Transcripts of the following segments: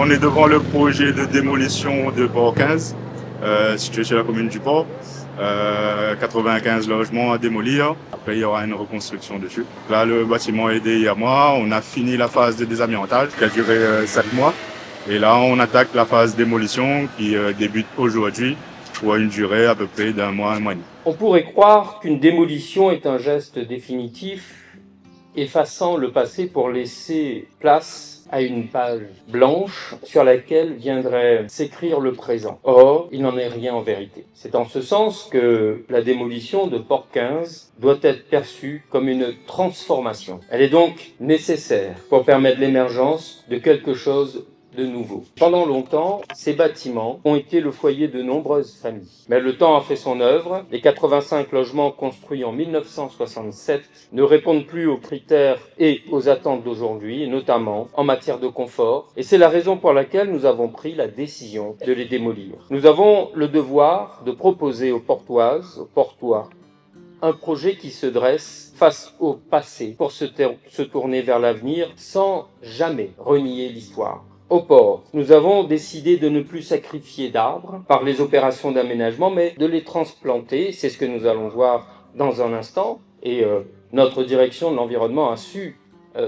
on est devant le projet de démolition de Port 15, situé sur la commune du Port. 95 logements à démolir. Après, il y aura une reconstruction dessus. Là, le bâtiment est aidé il y a mois. On a fini la phase de désamiantage qui a duré 7 mois. Et là, on attaque la phase démolition qui débute aujourd'hui pour une durée à peu près d'un mois, un mois et demi. On pourrait croire qu'une démolition est un geste définitif, effaçant le passé pour laisser place à une page blanche sur laquelle viendrait s'écrire le présent. Or, il n'en est rien en vérité. C'est en ce sens que la démolition de Port 15 doit être perçue comme une transformation. Elle est donc nécessaire pour permettre l'émergence de quelque chose de nouveau. Pendant longtemps, ces bâtiments ont été le foyer de nombreuses familles. Mais le temps a fait son œuvre. Les 85 logements construits en 1967 ne répondent plus aux critères et aux attentes d'aujourd'hui, notamment en matière de confort. Et c'est la raison pour laquelle nous avons pris la décision de les démolir. Nous avons le devoir de proposer aux Portoises, aux Portois, un projet qui se dresse face au passé pour se tourner vers l'avenir sans jamais renier l'histoire. Au port, nous avons décidé de ne plus sacrifier d'arbres par les opérations d'aménagement, mais de les transplanter. C'est ce que nous allons voir dans un instant. Et notre direction de l'environnement a su,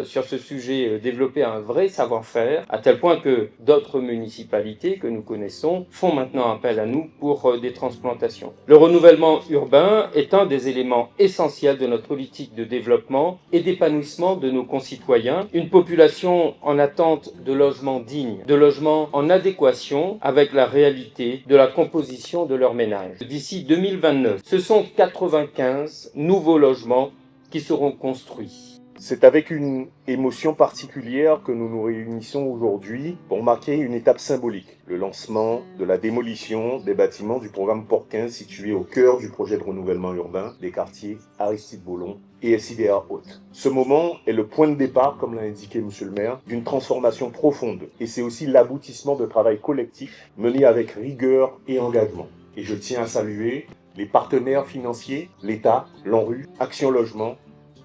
sur ce sujet, développer un vrai savoir-faire, à tel point que d'autres municipalités que nous connaissons font maintenant appel à nous pour des transplantations. Le renouvellement urbain est un des éléments essentiels de notre politique de développement et d'épanouissement de nos concitoyens. Une population en attente de logements dignes, de logements en adéquation avec la réalité de la composition de leur ménage. D'ici 2029, ce sont 95 nouveaux logements qui seront construits. C'est avec une émotion particulière que nous nous réunissons aujourd'hui pour marquer une étape symbolique, le lancement de la démolition des bâtiments du programme Port 15 situé au cœur du projet de renouvellement urbain des quartiers Aristide-Beaulon et SIDA Haute. Ce moment est le point de départ, comme l'a indiqué Monsieur le maire, d'une transformation profonde et c'est aussi l'aboutissement de travail collectif mené avec rigueur et engagement. Et je tiens à saluer les partenaires financiers, l'État, l'ANRU, Action Logement,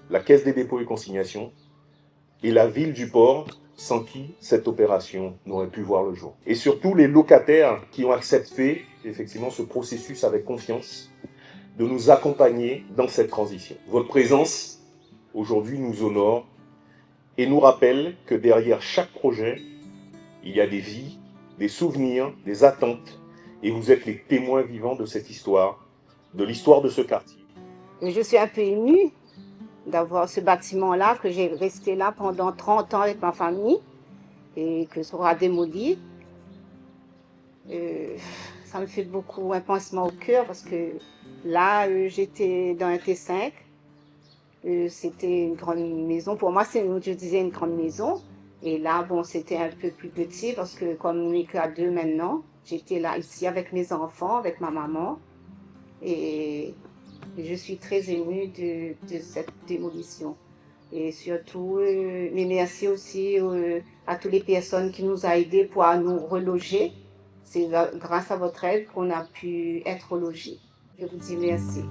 la Caisse des dépôts et consignations et la ville du port, sans qui cette opération n'aurait pu voir le jour. Et surtout les locataires qui ont accepté effectivement ce processus avec confiance, de nous accompagner dans cette transition. Votre présence aujourd'hui nous honore et nous rappelle que derrière chaque projet, il y a des vies, des souvenirs, des attentes, et vous êtes les témoins vivants de cette histoire, de l'histoire de ce quartier. Je suis un peu émue d'avoir ce bâtiment-là, que j'ai resté là pendant 30 ans avec ma famille et que sera démoli. Ça me fait beaucoup un pincement au cœur parce que là, j'étais dans un T5. C'était une grande maison. Pour moi, je disais une grande maison. Et là, bon, c'était un peu plus petit parce que comme on n'est qu'à deux maintenant, j'étais là ici avec mes enfants, avec ma maman. Et je suis très émue de cette démolition. Et surtout, mais merci aussi à toutes les personnes qui nous ont aidés pour nous reloger. C'est grâce à votre aide qu'on a pu être logés. Je vous dis merci.